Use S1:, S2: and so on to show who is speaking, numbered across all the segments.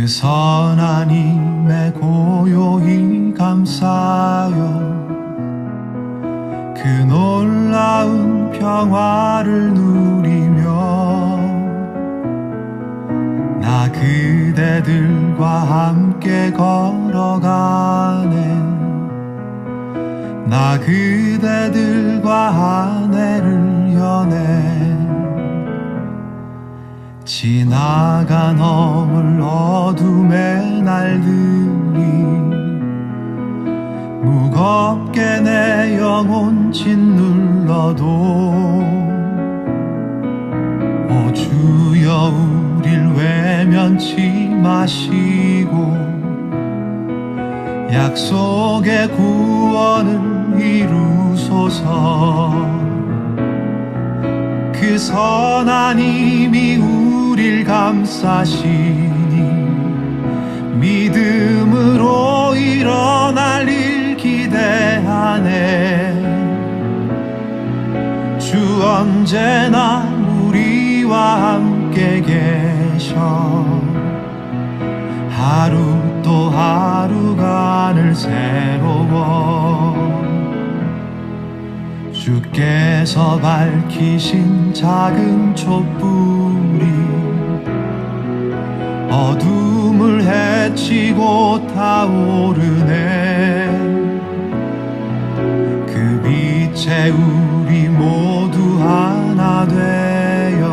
S1: 선한 힘에 고요히 감싸요 그 놀라운 평화를 누리며 나 그대들과 함께 걸어가네 나 그대들과 한 해를 여네 지나가 넘을 어둠의 날들이 무겁게 내 영혼 짓눌러도 오 주여 우릴 외면치 마시고 약속의 구원을 이루소서 그 선한 힘이 우릴 감싸시니 믿음으로 일어날 일 기대하네 주 언제나 우리와 함께 계셔 하루 또 하루가 늘 새로워 주께서 밝히신 작은 촛불이 어둠을 헤치고 타오르네 그 빛에 우리 모두 하나 되어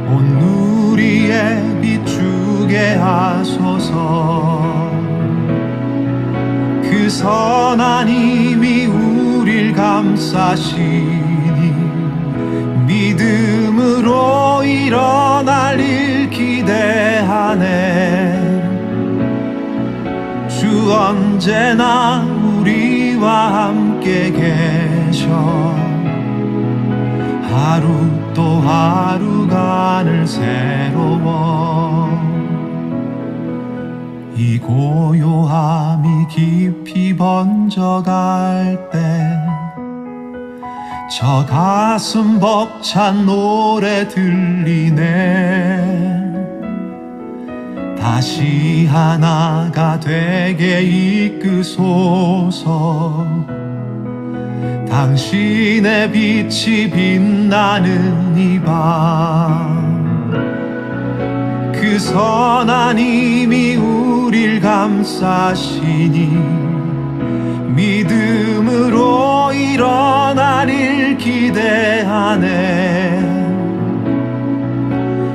S1: 온 누리에 비추게 하소서 그 선한 힘이 우릴 감싸시니 믿음으로 일어날 일 기대하네 주 언제나 우리와 함께 계셔 하루 또 하루가 늘 새로워 이 고요함이 깊이 번져갈 때 저 가슴 벅찬 노래 들리네 다시 하나가 되게 이끄소서 당신의 빛이 빛나는 이 밤 그 선한 힘이 우릴 감싸시니 믿음으로 일어날 일 기대하네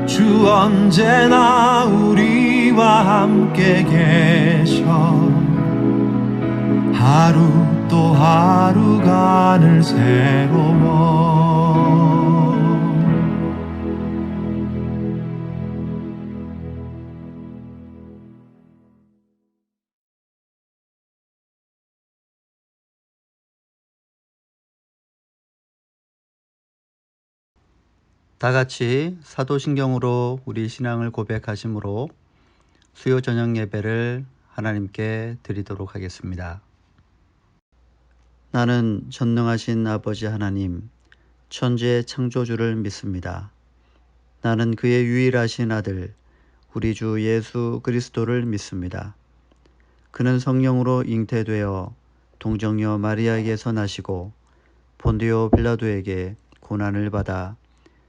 S1: 주 언제나 우리와 함께 계셔 하루 또 하루가 늘 새로워
S2: 다 같이 사도신경으로 우리 신앙을 고백하심으로 수요 저녁 예배를 하나님께 드리도록 하겠습니다. 나는 전능하신 아버지 하나님, 천지의 창조주를 믿습니다. 나는 그의 유일하신 아들, 우리 주 예수 그리스도를 믿습니다. 그는 성령으로 잉태되어 동정녀 마리아에게서 나시고 본디오 빌라도에게 고난을 받아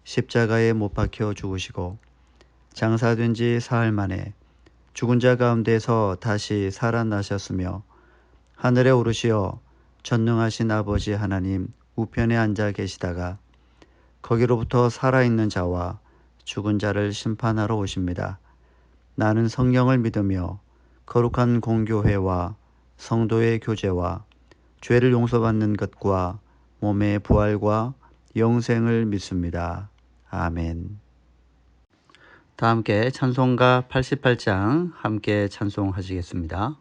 S2: 십자가에 못 박혀 죽으시고 장사된 지 사흘 만에 죽은 자 가운데서 다시 살아나셨으며 하늘에 오르시어 전능하신 아버지 하나님 우편에 앉아 계시다가 거기로부터 살아있는 자와 죽은 자를 심판하러 오십니다. 나는 성령을 믿으며 거룩한 공교회와 성도의 교제와 죄를 용서받는 것과 몸의 부활과 영생을 믿습니다. 아멘. 다 함께 찬송가 88장 함께 찬송하시겠습니다.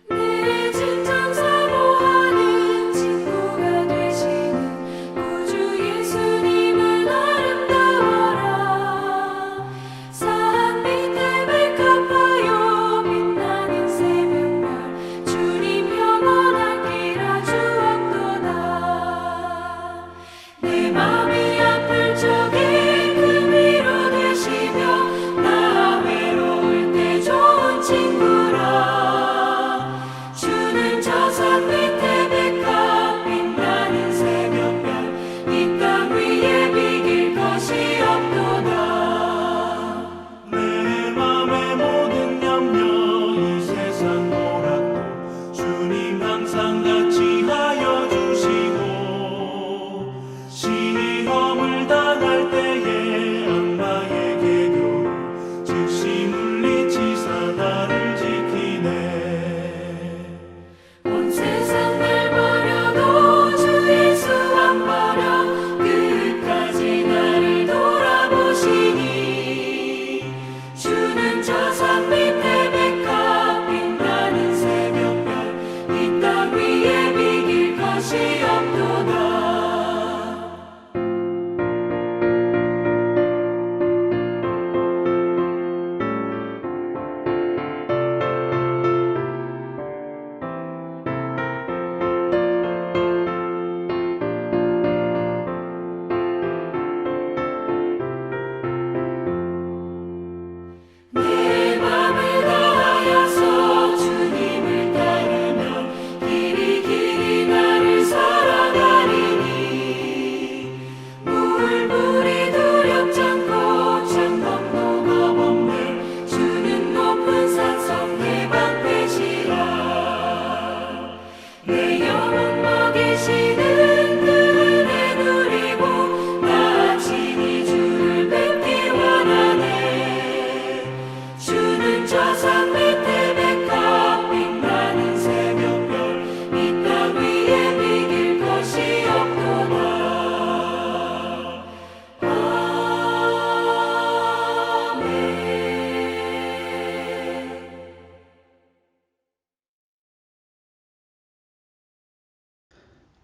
S3: 내 진정 사모하는 친구가 되시는 구주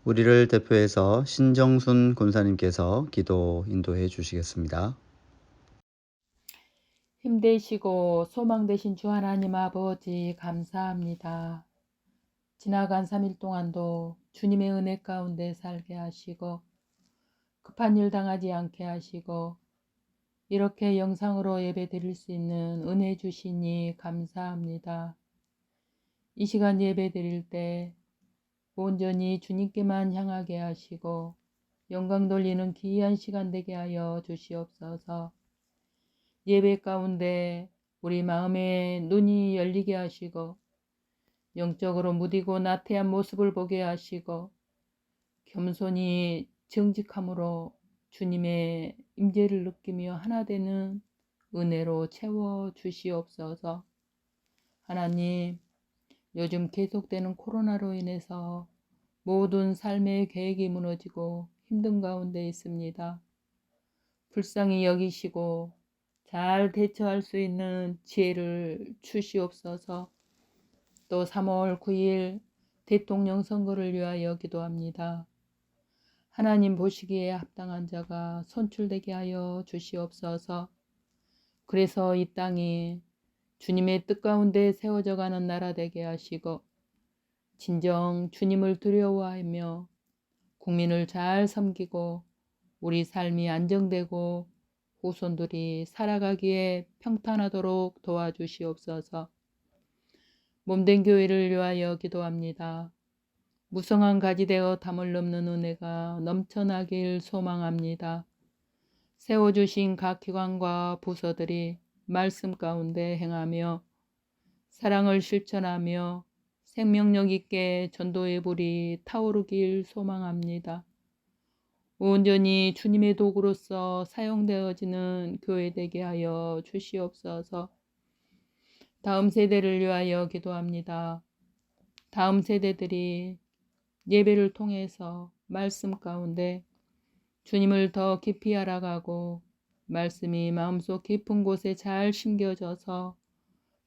S2: 우리를 대표해서 신정순 권사님께서 기도 인도해 주시겠습니다.
S3: 힘되시고 소망 되신 주 하나님 아버지 감사합니다. 지나간 3일 동안도 주님의 은혜 가운데 살게 하시고 급한 일 당하지 않게 하시고 이렇게 영상으로 예배 드릴 수 있는 은혜 주시니 감사합니다. 이 시간 예배 드릴 때 온전히 주님께만 향하게 하시고 영광 돌리는 귀한 시간 되게 하여 주시옵소서. 예배 가운데 우리 마음의 눈이 열리게 하시고 영적으로 무디고 나태한 모습을 보게 하시고 겸손히 정직함으로 주님의 임재를 느끼며 하나 되는 은혜로 채워 주시옵소서. 하나님, 요즘 계속되는 코로나로 인해서 모든 삶의 계획이 무너지고 힘든 가운데 있습니다. 불쌍히 여기시고 잘 대처할 수 있는 지혜를 주시옵소서. 또 3월 9일 대통령 선거를 위하여 기도합니다. 하나님 보시기에 합당한 자가 선출되게 하여 주시옵소서. 그래서 이 땅이 주님의 뜻 가운데 세워져 가는 나라 되게 하시고 진정 주님을 두려워하며 국민을 잘 섬기고 우리 삶이 안정되고 후손들이 살아가기에 평탄하도록 도와주시옵소서. 몸된 교회를 위하여 기도합니다. 무성한 가지 되어 담을 넘는 은혜가 넘쳐나길 소망합니다. 세워주신 각 기관과 부서들이 말씀 가운데 행하며 사랑을 실천하며 생명력 있게 전도의 불이 타오르길 소망합니다. 온전히 주님의 도구로서 사용되어지는 교회 되게 하여 주시옵소서. 다음 세대를 위하여 기도합니다. 다음 세대들이 예배를 통해서 말씀 가운데 주님을 더 깊이 알아가고 말씀이 마음속 깊은 곳에 잘 심겨져서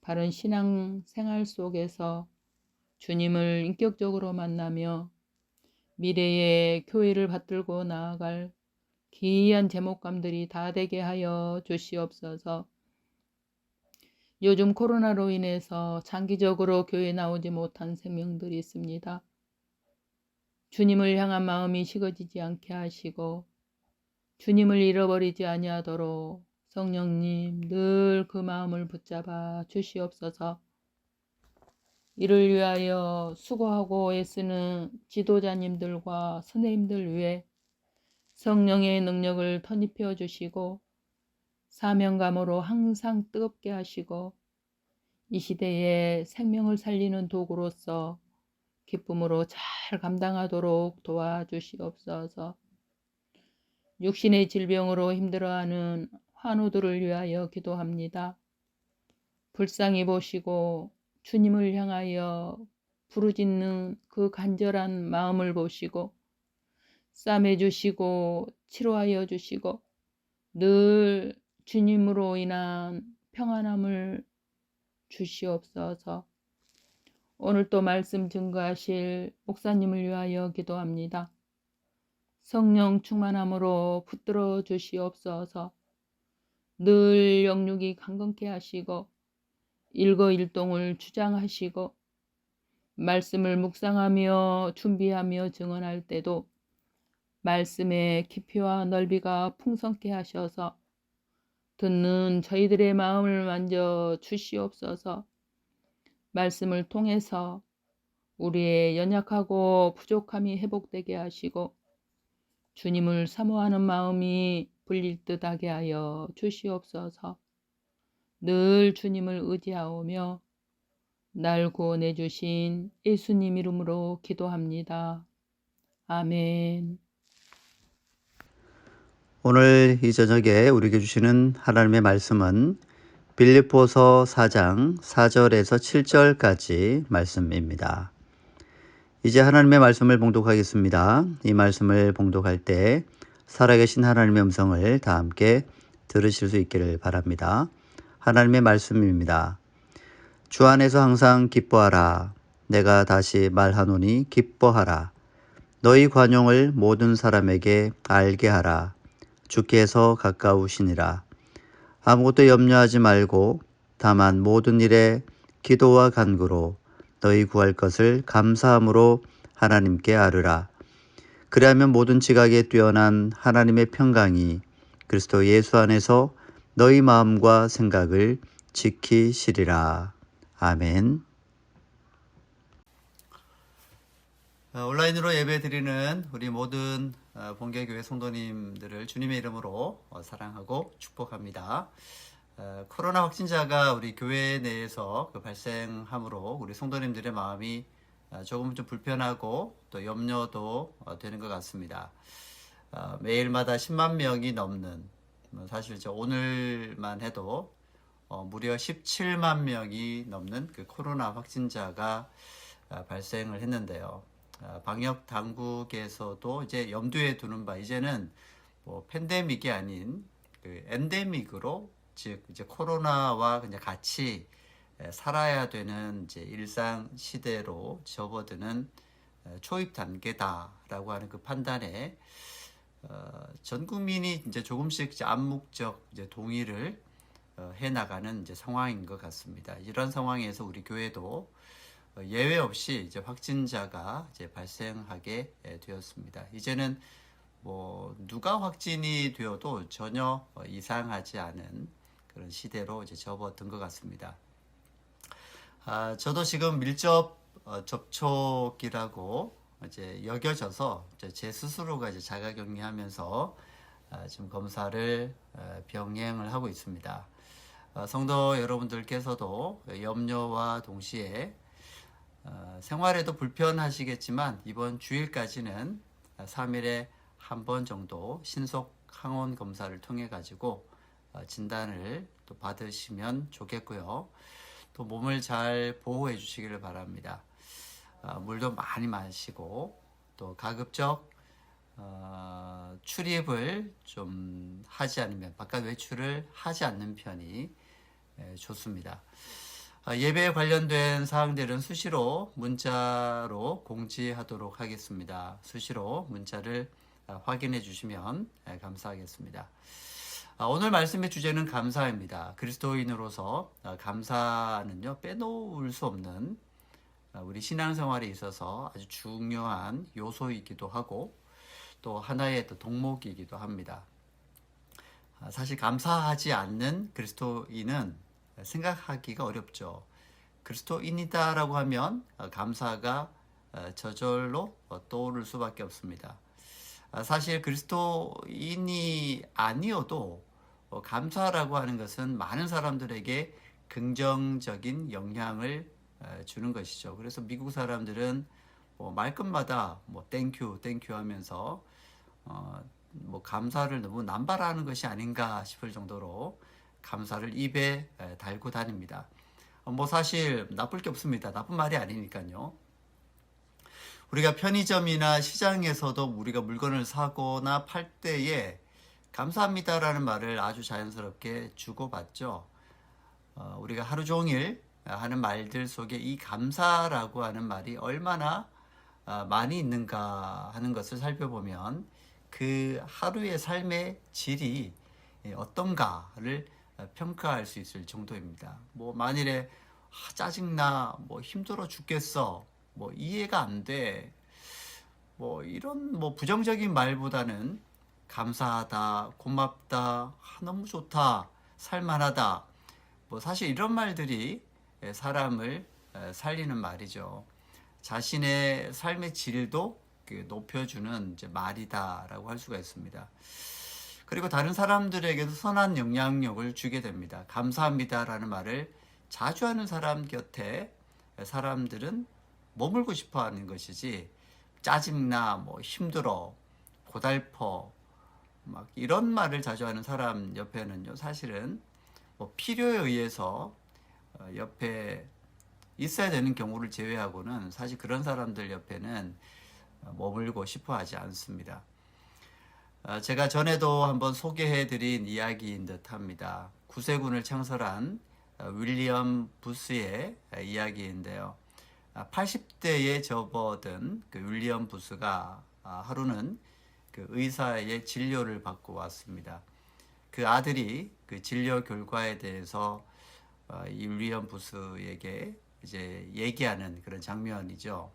S3: 바른 신앙 생활 속에서 주님을 인격적으로 만나며 미래의 교회를 받들고 나아갈 기이한 제목감들이 다 되게 하여 주시옵소서. 요즘 코로나로 인해서 장기적으로 교회에 나오지 못한 생명들이 있습니다. 주님을 향한 마음이 식어지지 않게 하시고 주님을 잃어버리지 아니하도록 성령님 늘 그 마음을 붙잡아 주시옵소서. 이를 위하여 수고하고 애쓰는 지도자님들과 선생님들 위해 성령의 능력을 터입혀 주시고 사명감으로 항상 뜨겁게 하시고 이 시대에 생명을 살리는 도구로서 기쁨으로 잘 감당하도록 도와주시옵소서. 육신의 질병으로 힘들어하는 환우들을 위하여 기도합니다. 불쌍히 보시고 주님을 향하여 부르짖는 그 간절한 마음을 보시고 싸매 주시고 치료하여 주시고 늘 주님으로 인한 평안함을 주시옵소서. 오늘 또 말씀 증거하실 목사님을 위하여 기도합니다. 성령 충만함으로 붙들어 주시옵소서. 늘 영육이 강건케 하시고 일거일동을 주장하시고 말씀을 묵상하며 준비하며 증언할 때도 말씀의 깊이와 넓이가 풍성케 하셔서 듣는 저희들의 마음을 만져 주시옵소서. 말씀을 통해서 우리의 연약하고 부족함이 회복되게 하시고 주님을 사모하는 마음이 불릴 듯하게 하여 주시옵소서. 늘 주님을 의지하오며 날 구원해 주신 예수님 이름으로 기도합니다. 아멘.
S2: 오늘 이 저녁에 우리에게 주시는 하나님의 말씀은 빌립보서 4장 4절에서 7절까지 말씀입니다. 이제 하나님의 말씀을 봉독하겠습니다. 이 말씀을 봉독할 때 살아계신 하나님의 음성을 다 함께 들으실 수 있기를 바랍니다. 하나님의 말씀입니다. 주 안에서 항상 기뻐하라. 내가 다시 말하노니 기뻐하라. 너희 관용을 모든 사람에게 알게 하라. 주께서 가까우시니라. 아무것도 염려하지 말고 다만 모든 일에 기도와 간구로 너희 구할 것을 감사함으로 하나님께 아뢰라. 그리하면 모든 지각에 뛰어난 하나님의 평강이 그리스도 예수 안에서 너희 마음과 생각을 지키시리라. 아멘. 온라인으로 예배드리는 우리 모든 본계교회 성도님들을 주님의 이름으로 사랑하고 축복합니다. 코로나 확진자가 우리 교회 내에서 발생함으로 우리 성도님들의 마음이 조금 좀 불편하고 또 염려도 되는 것 같습니다. 매일마다 10만 명이 넘는, 사실 오늘만 해도 무려 17만 명이 넘는 그 코로나 확진자가 발생을 했는데요. 방역 당국에서도 이제 염두에 두는 바, 이제는 뭐 팬데믹이 아닌 그 엔데믹으로, 즉 이제 코로나와 그냥 같이 살아야 되는 이제 일상 시대로 접어드는 초입 단계다라고 하는 그 판단에 전 국민이 이제 조금씩 이제 암묵적 이제 동의를 해 나가는 이제 상황인 것 같습니다. 이런 상황에서 우리 교회도 예외 없이 이제 확진자가 이제 발생하게 되었습니다. 이제는 뭐 누가 확진이 되어도 전혀 이상하지 않은 그런 시대로 이제 접어든 것 같습니다. 저도 지금 밀접 접촉이라고 이제 여겨져서 제 스스로가 이제 자가격리하면서 지금 검사를 병행을 하고 있습니다. 성도 여러분들께서도 염려와 동시에 생활에도 불편하시겠지만 이번 주일까지는 3일에 한 번 정도 신속 항원 검사를 통해 가지고 진단을 또 받으시면 좋겠고요. 또 몸을 잘 보호해 주시기를 바랍니다. 물도 많이 마시고 또 가급적 출입을 좀 하지 않으면, 바깥 외출을 하지 않는 편이 좋습니다. 예배에 관련된 사항들은 수시로 문자로 공지하도록 하겠습니다. 수시로 문자를 확인해 주시면 감사하겠습니다. 오늘 말씀의 주제는 감사입니다. 그리스도인으로서 감사는요, 빼놓을 수 없는 우리 신앙생활에 있어서 아주 중요한 요소이기도 하고 또 하나의 또 덕목이기도 합니다. 사실 감사하지 않는 그리스도인은 생각하기가 어렵죠. 그리스도인이다라고 하면 감사가 저절로 떠오를 수밖에 없습니다. 사실 그리스도인이 아니어도 감사라고 하는 것은 많은 사람들에게 긍정적인 영향을 주는 것이죠. 그래서 미국 사람들은 뭐 말끝마다 뭐 땡큐 하면서 뭐 감사를 너무 남발하는 것이 아닌가 싶을 정도로 감사를 입에 달고 다닙니다. 뭐 사실 나쁠 게 없습니다. 나쁜 말이 아니니까요. 우리가 편의점이나 시장에서도 우리가 물건을 사거나 팔 때에 감사합니다라는 말을 아주 자연스럽게 주고받죠. 우리가 하루 종일 하는 말들 속에 이 감사라고 하는 말이 얼마나 많이 있는가 하는 것을 살펴보면 그 하루의 삶의 질이 어떤가를 평가할 수 있을 정도입니다. 뭐 만일에 짜증나, 뭐 힘들어 죽겠어, 뭐 이해가 안 돼, 뭐 이런 뭐 부정적인 말보다는 감사하다, 고맙다, 너무 좋다, 살만하다, 뭐 사실 이런 말들이 사람을 살리는 말이죠. 자신의 삶의 질도 높여주는 이제 말이다라고 할 수가 있습니다. 그리고 다른 사람들에게도 선한 영향력을 주게 됩니다. 감사합니다라는 말을 자주 하는 사람 곁에 사람들은 머물고 싶어 하는 것이지, 짜증나, 뭐 힘들어, 고달퍼, 막 이런 말을 자주 하는 사람 옆에는요, 사실은 뭐 필요에 의해서 옆에 있어야 되는 경우를 제외하고는 사실 그런 사람들 옆에는 머물고 싶어 하지 않습니다. 제가 전에도 한번 소개해드린 이야기인 듯 합니다. 구세군을 창설한 윌리엄 부스의 이야기인데요. 80대에 접어든 그 윌리엄 부스가 하루는 그 의사의 진료를 받고 왔습니다. 그 아들이 그 진료 결과에 대해서 이 윌리엄 부스에게 이제 얘기하는 그런 장면이죠.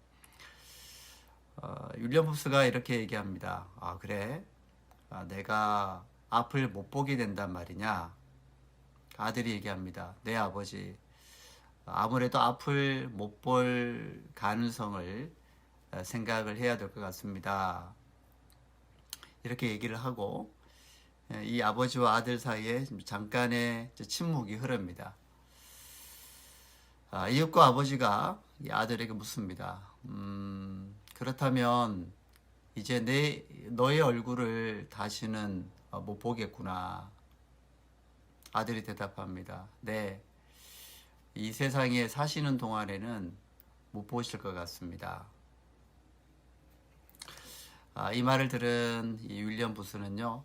S2: 윌리엄 부스가 이렇게 얘기합니다. 그래? 내가 앞을 못 보게 된단 말이냐? 아들이 얘기합니다. 네, 아버지. 아무래도 앞을 못 볼 가능성을 생각을 해야 될 것 같습니다. 이렇게 얘기를 하고 이 아버지와 아들 사이에 잠깐의 침묵이 흐릅니다. 이윽고 아버지가 이 아들에게 묻습니다. 그렇다면 이제 너의 얼굴을 다시는 못 보겠구나. 아들이 대답합니다. 네, 이 세상에 사시는 동안에는 못 보실 것 같습니다. 이 말을 들은 이 윌리엄 부스는요,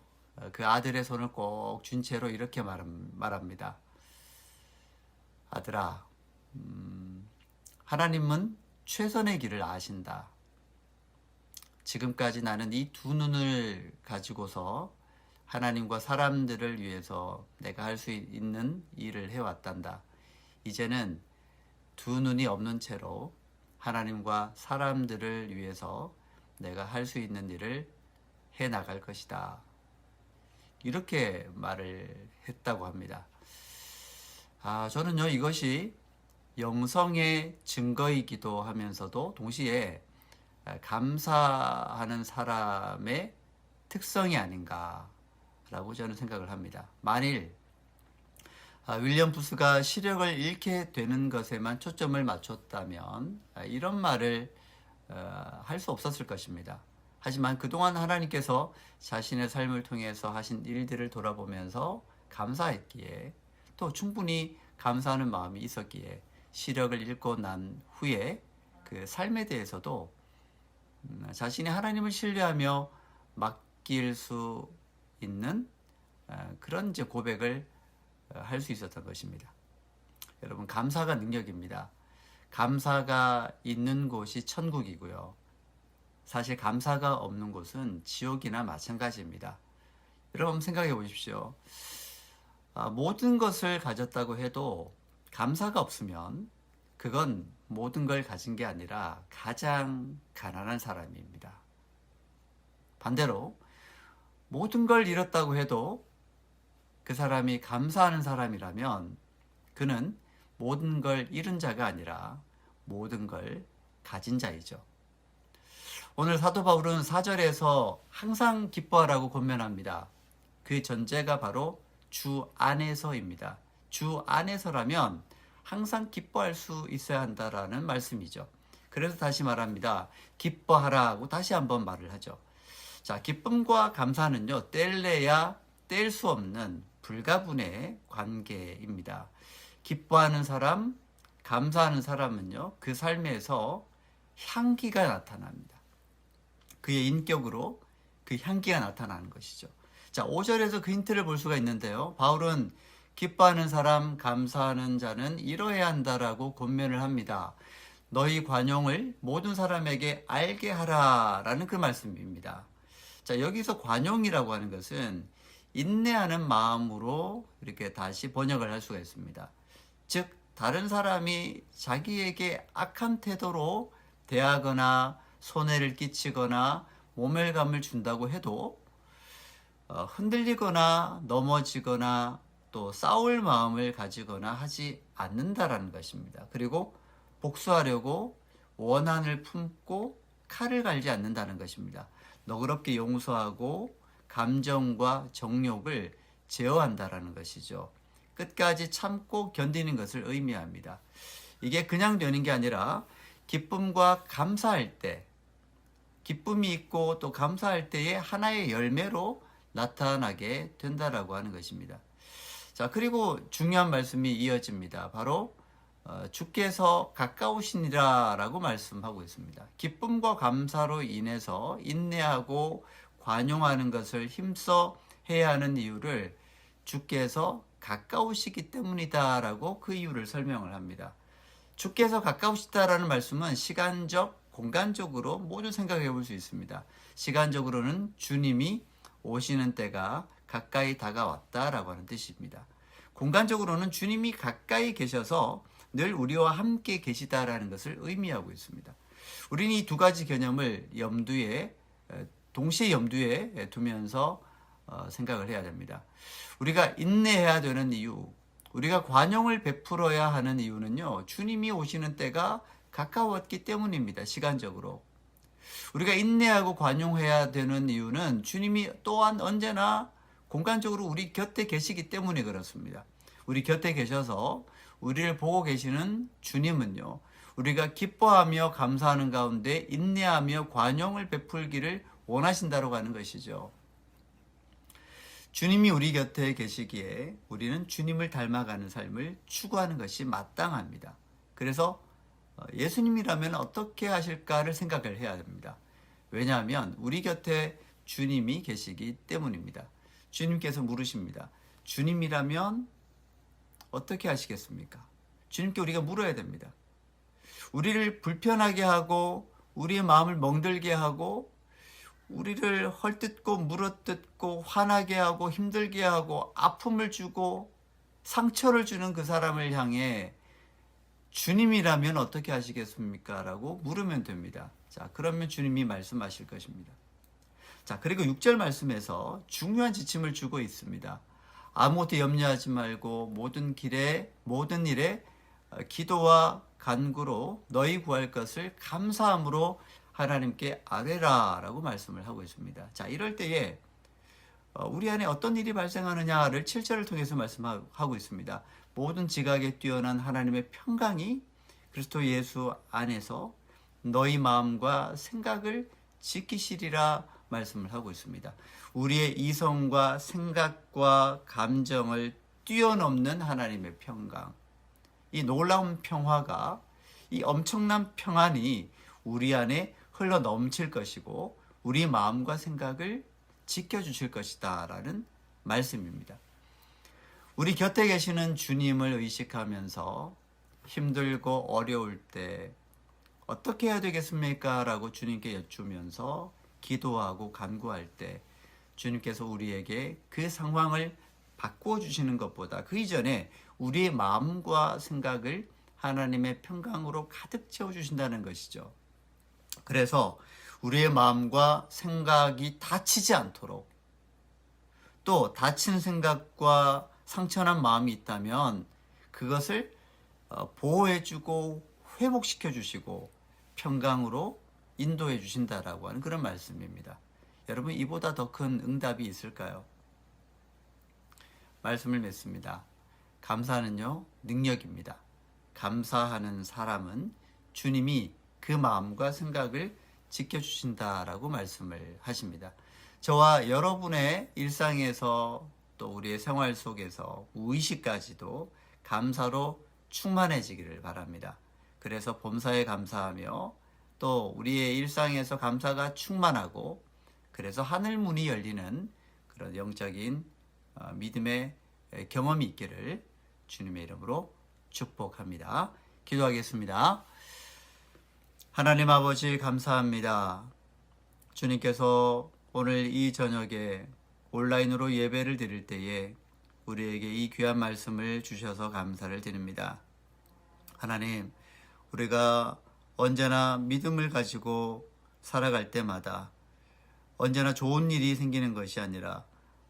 S2: 그 아들의 손을 꼭 쥔 채로 이렇게 말합니다. 아들아, 하나님은 최선의 길을 아신다. 지금까지 나는 이 두 눈을 가지고서 하나님과 사람들을 위해서 내가 할 수 있는 일을 해왔단다. 이제는 두 눈이 없는 채로 하나님과 사람들을 위해서 내가 할 수 있는 일을 해 나갈 것이다. 이렇게 말을 했다고 합니다. 저는요, 이것이 영성의 증거이기도 하면서도 동시에 감사하는 사람의 특성이 아닌가라고 저는 생각을 합니다. 만일 윌리엄 부스가 시력을 잃게 되는 것에만 초점을 맞췄다면 이런 말을 할 수 없었을 것입니다. 하지만 그동안 하나님께서 자신의 삶을 통해서 하신 일들을 돌아보면서 감사했기에 또 충분히 감사하는 마음이 있었기에 시력을 잃고 난 후에 그 삶에 대해서도 자신이 하나님을 신뢰하며 맡길 수 있는 그런 이제 고백을 할 수 있었던 것입니다. 여러분, 감사가 능력입니다. 감사가 있는 곳이 천국이고요. 사실 감사가 없는 곳은 지옥이나 마찬가지입니다. 여러분 생각해 보십시오. 모든 것을 가졌다고 해도 감사가 없으면 그건 모든 걸 가진 게 아니라 가장 가난한 사람입니다. 반대로 모든 걸 잃었다고 해도 그 사람이 감사하는 사람이라면 그는 모든 걸 잃은 자가 아니라 모든 걸 가진 자이죠. 오늘 사도 바울은 4절에서 항상 기뻐하라고 권면합니다. 그 전제가 바로 주 안에서입니다. 주 안에서라면 항상 기뻐할 수 있어야 한다라는 말씀이죠. 그래서 다시 말합니다. 기뻐하라고 다시 한번 말을 하죠. 자, 기쁨과 감사는요, 뗄래야 뗄 수 없는 불가분의 관계입니다. 기뻐하는 사람, 감사하는 사람은요, 그 삶에서 향기가 나타납니다. 그의 인격으로 그 향기가 나타나는 것이죠. 자, 5절에서 그 힌트를 볼 수가 있는데요. 바울은 기뻐하는 사람, 감사하는 자는 이러해야 한다라고 권면을 합니다. 너희 관용을 모든 사람에게 알게 하라라는 그 말씀입니다. 자, 여기서 관용이라고 하는 것은 인내하는 마음으로 이렇게 다시 번역을 할 수가 있습니다. 즉, 다른 사람이 자기에게 악한 태도로 대하거나 손해를 끼치거나 모멸감을 준다고 해도 흔들리거나 넘어지거나 또 싸울 마음을 가지거나 하지 않는다라는 것입니다. 그리고 복수하려고 원한을 품고 칼을 갈지 않는다는 것입니다. 너그럽게 용서하고 감정과 정욕을 제어한다라는 것이죠. 끝까지 참고 견디는 것을 의미합니다. 이게 그냥 되는 게 아니라 기쁨과 감사할 때, 기쁨이 있고 또 감사할 때의 하나의 열매로 나타나게 된다라고 하는 것입니다. 자, 그리고 중요한 말씀이 이어집니다. 바로 주께서 가까우시니라 라고 말씀하고 있습니다. 기쁨과 감사로 인해서 인내하고 관용하는 것을 힘써 해야 하는 이유를 주께서 가까우시기 때문이다 라고 그 이유를 설명을 합니다. 주께서 가까우시다라는 말씀은 시간적, 공간적으로 모두 생각해 볼 수 있습니다. 시간적으로는 주님이 오시는 때가 가까이 다가왔다라고 하는 뜻입니다. 공간적으로는 주님이 가까이 계셔서 늘 우리와 함께 계시다라는 것을 의미하고 있습니다. 우리는 이 두 가지 개념을 동시에 염두에 두면서 생각을 해야 됩니다. 우리가 인내해야 되는 이유, 우리가 관용을 베풀어야 하는 이유는요, 주님이 오시는 때가 가까웠기 때문입니다. 시간적으로. 우리가 인내하고 관용해야 되는 이유는 주님이 또한 언제나 공간적으로 우리 곁에 계시기 때문에 그렇습니다. 우리 곁에 계셔서 우리를 보고 계시는 주님은요, 우리가 기뻐하며 감사하는 가운데 인내하며 관용을 베풀기를 원하신다고 하는 것이죠. 주님이 우리 곁에 계시기에 우리는 주님을 닮아가는 삶을 추구하는 것이 마땅합니다. 그래서 예수님이라면 어떻게 하실까를 생각을 해야 됩니다. 왜냐하면 우리 곁에 주님이 계시기 때문입니다. 주님께서 물으십니다. 주님이라면 어떻게 하시겠습니까? 주님께 우리가 물어야 됩니다. 우리를 불편하게 하고 우리의 마음을 멍들게 하고 우리를 헐뜯고 물어뜯고 화나게 하고 힘들게 하고 아픔을 주고 상처를 주는 그 사람을 향해 주님이라면 어떻게 하시겠습니까? 라고 물으면 됩니다. 자, 그러면 주님이 말씀하실 것입니다. 자, 그리고 6절 말씀에서 중요한 지침을 주고 있습니다. 아무것도 염려하지 말고 모든 일에 기도와 간구로 너희 구할 것을 감사함으로 하나님께 아뢰라 라고 말씀을 하고 있습니다. 자, 이럴 때에 우리 안에 어떤 일이 발생하느냐를 7절을 통해서 말씀하고 있습니다. 모든 지각에 뛰어난 하나님의 평강이 그리스도 예수 안에서 너희 마음과 생각을 지키시리라 말씀을 하고 있습니다. 우리의 이성과 생각과 감정을 뛰어넘는 하나님의 평강, 이 놀라운 평화가, 이 엄청난 평안이 우리 안에 흘러 넘칠 것이고 우리 마음과 생각을 지켜주실 것이다 라는 말씀입니다. 우리 곁에 계시는 주님을 의식하면서 힘들고 어려울 때 어떻게 해야 되겠습니까? 라고 주님께 여쭈면서 기도하고 간구할 때 주님께서 우리에게 그 상황을 바꾸어 주시는 것보다 그 이전에 우리의 마음과 생각을 하나님의 평강으로 가득 채워주신다는 것이죠. 그래서 우리의 마음과 생각이 다치지 않도록, 또 다친 생각과 상처난 마음이 있다면 그것을 보호해주고 회복시켜주시고 평강으로 인도해 주신다라고 하는 그런 말씀입니다. 여러분, 이보다 더 큰 응답이 있을까요? 말씀을 맺습니다. 감사는요, 능력입니다. 감사하는 사람은 주님이 그 마음과 생각을 지켜주신다라고 말씀을 하십니다. 저와 여러분의 일상에서 또 우리의 생활 속에서 무의식까지도 감사로 충만해지기를 바랍니다. 그래서 범사에 감사하며 또 우리의 일상에서 감사가 충만하고 그래서 하늘 문이 열리는 그런 영적인 믿음의 경험이 있기를 주님의 이름으로 축복합니다. 기도하겠습니다. 하나님 아버지 감사합니다. 주님께서 오늘 이 저녁에 온라인으로 예배를 드릴 때에 우리에게 이 귀한 말씀을 주셔서 감사를 드립니다. 하나님, 우리가 언제나 믿음을 가지고 살아갈 때마다 언제나 좋은 일이 생기는 것이 아니라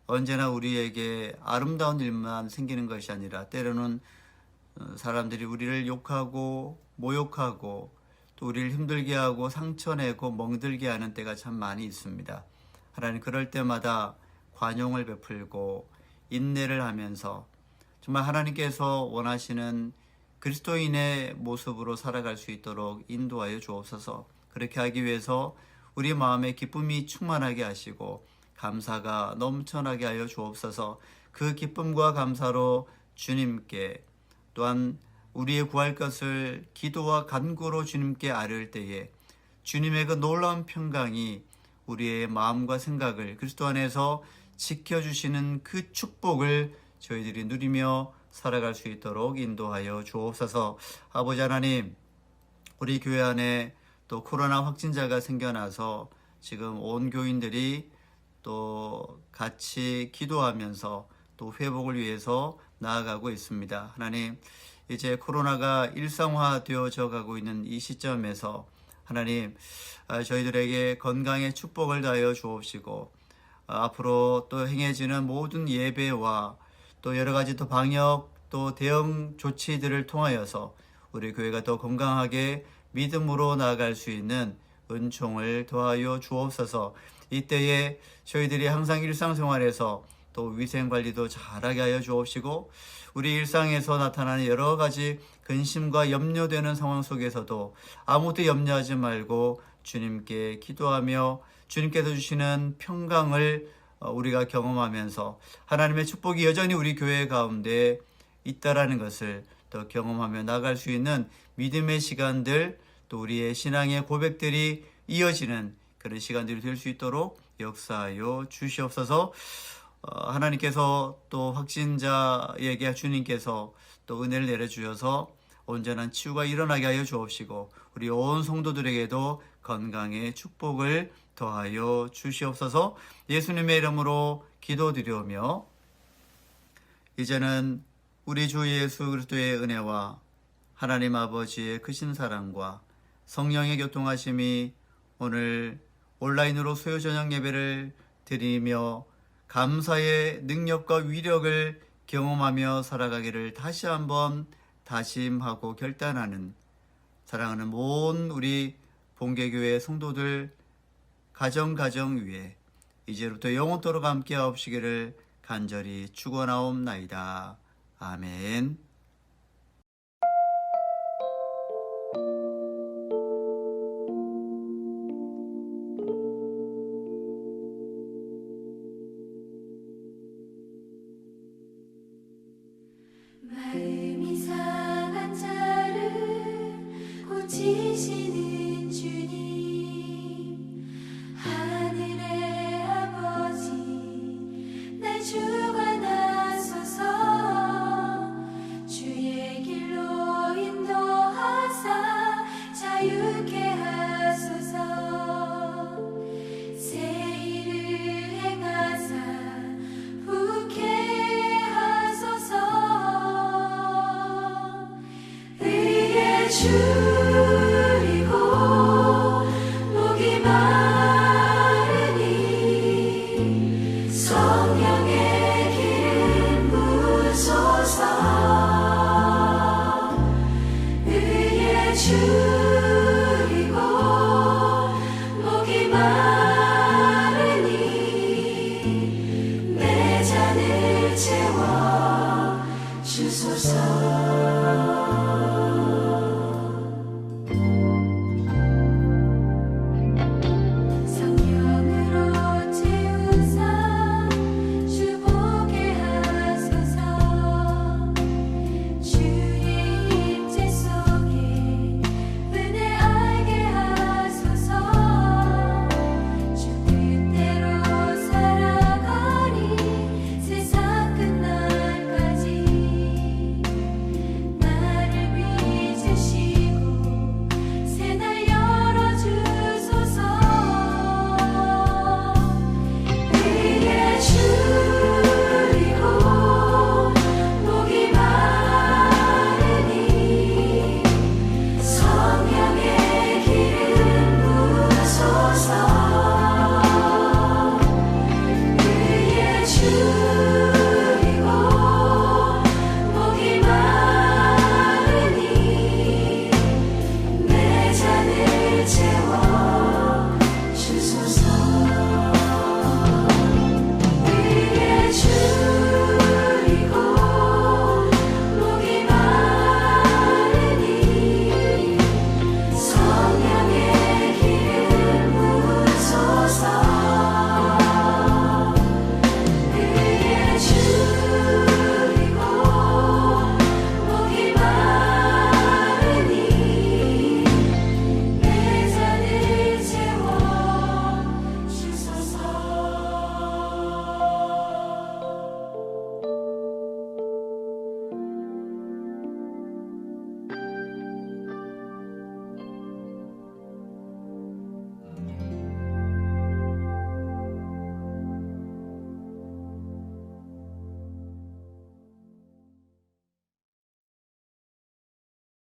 S2: 언제나 우리에게 아름다운 일만 생기는 것이 아니라 때로는 사람들이 우리를 욕하고 모욕하고 또 우리를 힘들게 하고 상처내고 멍들게 하는 때가 참 많이 있습니다. 하나님, 그럴 때마다 관용을 베풀고 인내를 하면서 정말 하나님께서 원하시는 그리스도인의 모습으로 살아갈 수 있도록 인도하여 주옵소서. 그렇게 하기 위해서 우리 마음에 기쁨이 충만하게 하시고 감사가 넘쳐나게 하여 주옵소서. 그 기쁨과 감사로 주님께 또한 우리의 구할 것을 기도와 간구로 주님께 아뢰을 때에 주님의 그 놀라운 평강이 우리의 마음과 생각을 그리스도 안에서 지켜주시는 그 축복을 저희들이 누리며 살아갈 수 있도록 인도하여 주옵소서. 아버지 하나님, 우리 교회 안에 또 코로나 확진자가 생겨나서 지금 온 교인들이 또 같이 기도하면서 또 회복을 위해서 나아가고 있습니다. 하나님, 이제 코로나가 일상화되어져 가고 있는 이 시점에서 하나님, 저희들에게 건강의 축복을 다하여 주옵시고, 앞으로 또 행해지는 모든 예배와 또 여러 가지 또 방역 또 대응 조치들을 통하여서 우리 교회가 더 건강하게 믿음으로 나아갈 수 있는 은총을 더하여 주옵소서. 이때에 저희들이 항상 일상생활에서 또 위생관리도 잘하게 하여 주옵시고, 우리 일상에서 나타나는 여러 가지 근심과 염려되는 상황 속에서도 아무것도 염려하지 말고 주님께 기도하며 주님께서 주시는 평강을 우리가 경험하면서 하나님의 축복이 여전히 우리 교회 가운데 있다라는 것을 더 경험하며 나갈 수 있는 믿음의 시간들, 또 우리의 신앙의 고백들이 이어지는 그런 시간들이 될 수 있도록 역사하여 주시옵소서. 하나님께서 또 확진자에게 주님께서 또 은혜를 내려주셔서 온전한 치유가 일어나게 하여 주옵시고, 우리 온 성도들에게도 건강의 축복을 더하여 주시옵소서. 예수님의 이름으로 기도드리오며, 이제는 우리 주 예수 그리스도의 은혜와 하나님 아버지의 크신 사랑과 성령의 교통하심이 오늘 온라인으로 수요 저녁 예배를 드리며 감사의 능력과 위력을 경험하며 살아가기를 다시 한번 다짐하고 결단하는 사랑하는 모든 우리 본계교회 성도들 가정 위에 이제부터 영원토록 함께 하옵시기를 간절히 축원하옵나이다. 아멘.
S4: 마음이 상한 자를 고치시는 주님, 하늘의 아버지 날 주관하소서. 주의 길로 인도하사 자유케 하소서. 새 일을 행하사 부케 하소서. 의의 줄이고 목이 마르니 성령의 기름 부으소서. 의의 줄이고 목이 마르니 내 잔을 채워 주소서. 성령으로 채우사 주보게 하소서. 주의 임재 속에 은혜 알게 하소서. 주 뜻대로 살아가니 세상 끝날까지 나를 빚으시고 새날 열어주소서. 의의 줄이고 목이 마르니 성령의 기름 부으소서. 의의 줄이고